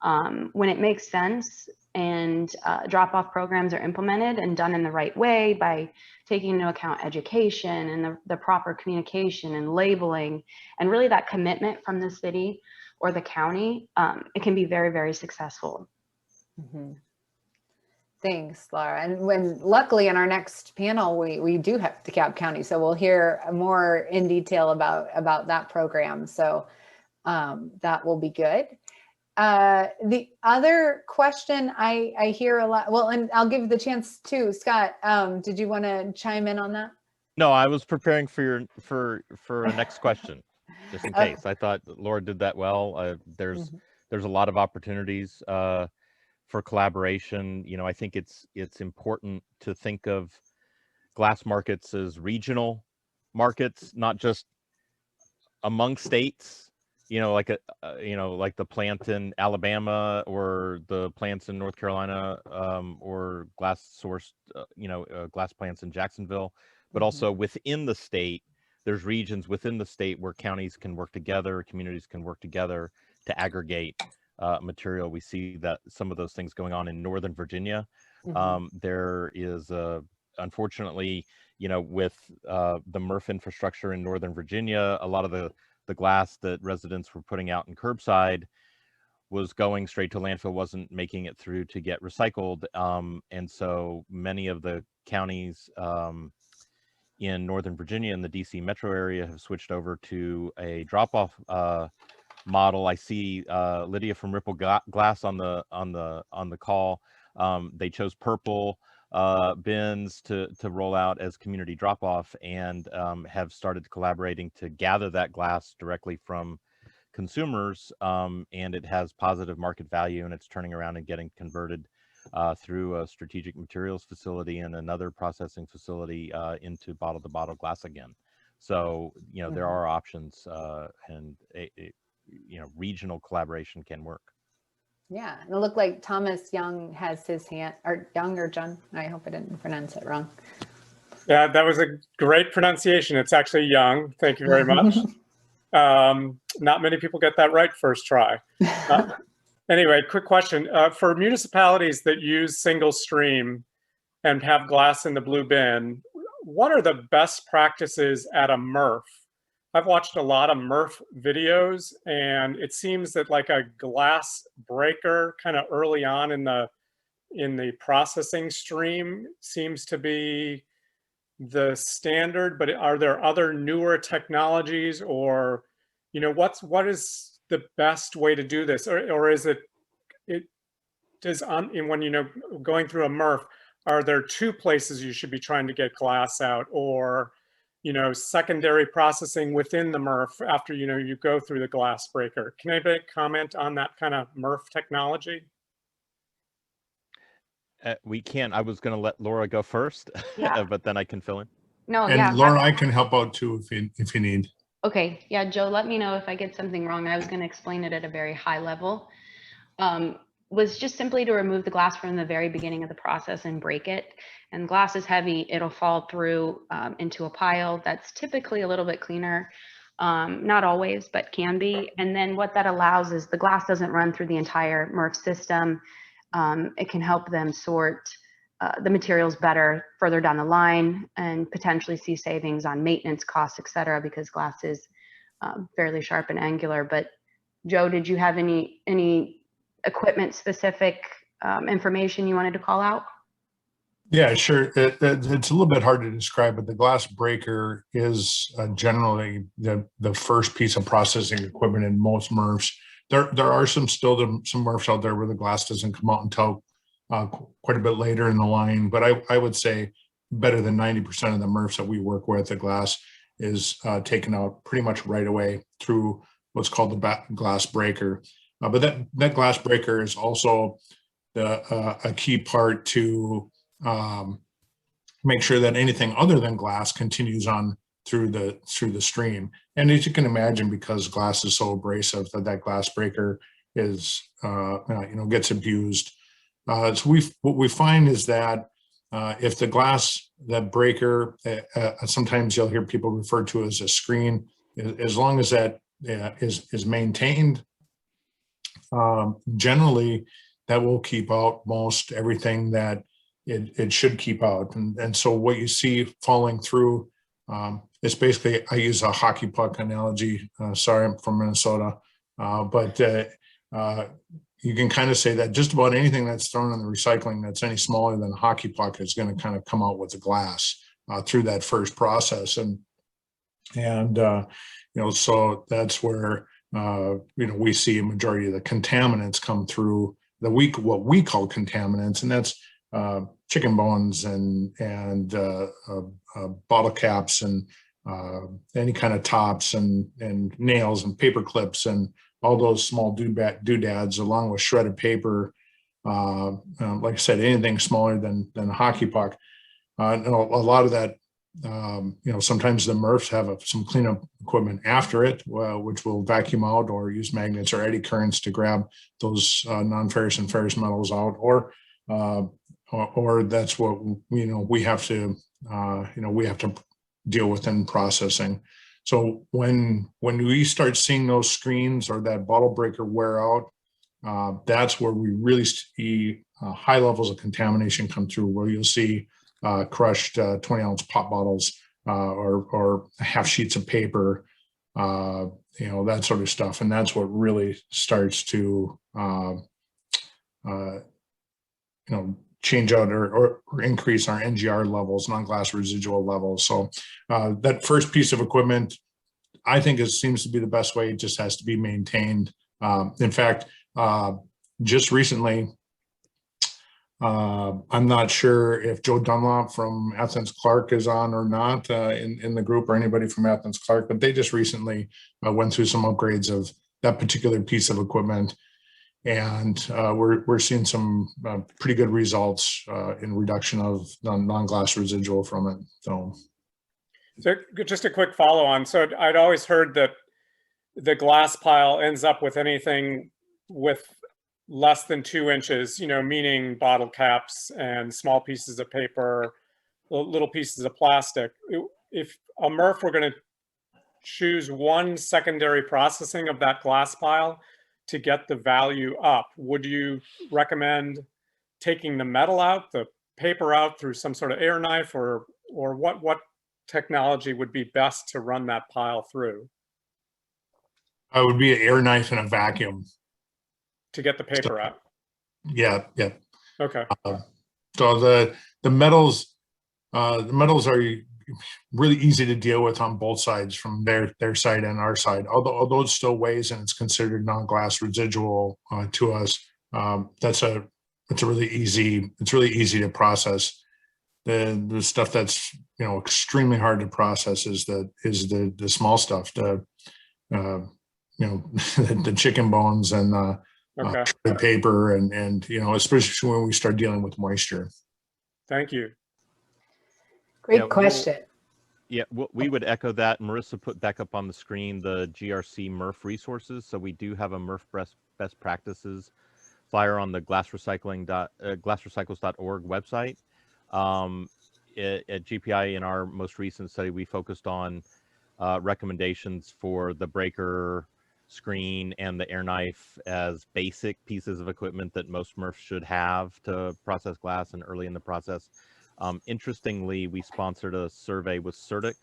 When it makes sense and drop-off programs are implemented and done in the right way by taking into account education and the proper communication and labeling, and really that commitment from the city or the county, it can be very, very successful. Mm-hmm. Thanks, Laura. And luckily in our next panel, we do have DeKalb County, so we'll hear more in detail about that program. So that will be good. The other question I hear a lot, well, and I'll give the chance to Scott. Did you want to chime in on that? No, I was preparing for a next question, just in case. I thought Laura did that well. There's a lot of opportunities for collaboration. I think it's important to think of glass markets as regional markets, not just among states. Like the plant in Alabama or the plants in North Carolina, or glass sourced, glass plants in Jacksonville, but also within the state. There's regions within the state where counties can work together, communities can work together to aggregate material. We see that some of those things going on in Northern Virginia. There is, unfortunately, with the MRF infrastructure in Northern Virginia, a lot of the glass that residents were putting out in curbside was going straight to landfill, wasn't making it through to get recycled. And so many of the counties in Northern Virginia and the DC metro area have switched over to a drop-off model. I see Lydia from Ripple Glass on the call. They chose purple bins to roll out as community drop-off, and have started collaborating to gather that glass directly from consumers, and it has positive market value, and it's turning around and getting converted through a strategic materials facility and another processing facility into bottle-to-bottle glass again. So there are options, and regional collaboration can work. Yeah, and it looked like Thomas Young has his hand, or Young or John. I hope I didn't pronounce it wrong. Yeah, that was a great pronunciation. It's actually Young. Thank you very much. Not many people get that right first try. Anyway, quick question. For municipalities that use single stream and have glass in the blue bin, what are the best practices at a MRF? I've watched a lot of MRF videos, and it seems that like a glass breaker kind of early on in the processing stream seems to be the standard, but are there other newer technologies, or what is the best way to do this, or is it does when going through a MRF, are there two places you should be trying to get glass out, or secondary processing within the MRF after you go through the glass breaker? Can anybody comment on that kind of MRF technology? We can. I was going to let Laura go first, Yeah. but then I can fill in. No, And yeah. Laura, I can help out too if you need. Okay, yeah, Joe, let me know if I get something wrong. I was going to explain it at a very high level. Was just simply to remove the glass from the very beginning of the process and break it. And glass is heavy, it'll fall through into a pile that's typically a little bit cleaner. Not always, but can be. And then what that allows is the glass doesn't run through the entire MRF system. It can help them sort the materials better further down the line and potentially see savings on maintenance costs, et cetera, because glass is fairly sharp and angular. But Joe, did you have any equipment specific information you wanted to call out? Yeah, sure. It's a little bit hard to describe, but the glass breaker is generally the first piece of processing equipment in most MRFs. There are some MRFs out there where the glass doesn't come out until quite a bit later in the line, but I would say better than 90% of the MRFs that we work with, the glass is taken out pretty much right away through what's called the glass breaker. But that glass breaker is also a key part to make sure that anything other than glass continues on through the stream. And as you can imagine, because glass is so abrasive, that glass breaker is gets abused. So what we find is that if the glass, that breaker, sometimes you'll hear people refer to as a screen, as long as that is maintained, generally that will keep out most everything that it should keep out. And so what you see falling through, it's basically, I use a hockey puck analogy. Sorry, I'm from Minnesota, but you can kind of say that just about anything that's thrown in the recycling that's any smaller than a hockey puck is going to kind of come out with the glass through that first process. And so that's where we see a majority of the contaminants come through what we call contaminants, and that's chicken bones and bottle caps and any kind of tops and nails and paper clips and all those small doodads, along with shredded paper. Like I said, anything smaller than a hockey puck. And a lot of that, sometimes the MRFs have some cleanup equipment after it, which will vacuum out or use magnets or eddy currents to grab those non-ferrous and ferrous metals out, or that's what we have to deal with in processing. So when we start seeing those screens or that bottle breaker wear out, that's where we really see high levels of contamination come through, where you'll see crushed 20-ounce pop bottles or half sheets of paper, that sort of stuff. And that's what really starts to change out or increase our NGR levels, non-glass residual levels. So that first piece of equipment, I think seems to be the best way. It just has to be maintained. In fact, just recently, I'm not sure if Joe Dunlop from Athens Clark is on or not in the group, or anybody from Athens Clark, but they just recently went through some upgrades of that particular piece of equipment. And we're seeing some pretty good results in reduction of non-glass residual from it. So just a quick follow on. So I'd always heard that the glass pile ends up with anything with less than 2 inches, meaning bottle caps and small pieces of paper, little pieces of plastic. If a MRF were going to choose one secondary processing of that glass pile to get the value up, would you recommend taking the metal out, the paper out through some sort of air knife, or what technology would be best to run that pile through? It would be an air knife and a vacuum. To get the paper out? Yeah. Okay. So the metals are really easy to deal with on both sides, from their side and our side. Although it still weighs and it's considered non-glass residual to us, it's really easy to process. The stuff that's extremely hard to process is the small stuff, the the chicken bones and the paper and especially when we start dealing with moisture. Thank you. Great question. We would echo that. Marissa put back up on the screen the GRC MRF resources. So we do have a MRF best practices flyer on the glassrecycles.org website. At GPI, in our most recent study, we focused on recommendations for the breaker, screen, and the air knife as basic pieces of equipment that most MRFs should have to process glass and early in the process. Interestingly, we sponsored a survey with CERTIC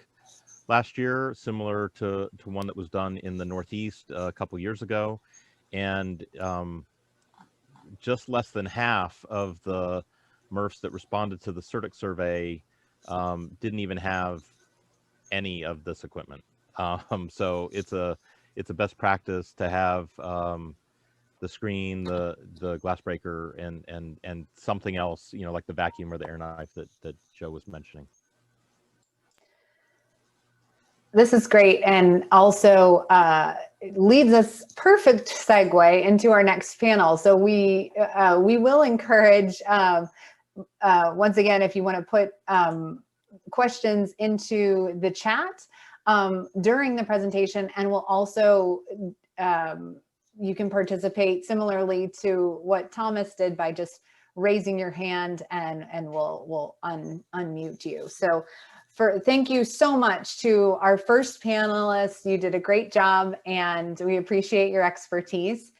last year, similar to one that was done in the Northeast a couple years ago. And just less than half of the MRFs that responded to the CERTIC survey didn't even have any of this equipment. So it's a best practice to have the screen, the glass breaker, and something else, like the vacuum or the air knife that Joe was mentioning. This is great, and also leads us perfect segue into our next panel. So we will encourage once again, if you want to put questions into the chat during the presentation, and we'll also you can participate similarly to what Thomas did by just raising your hand, and we'll unmute you. So thank you so much to our first panelists. You did a great job, and we appreciate your expertise.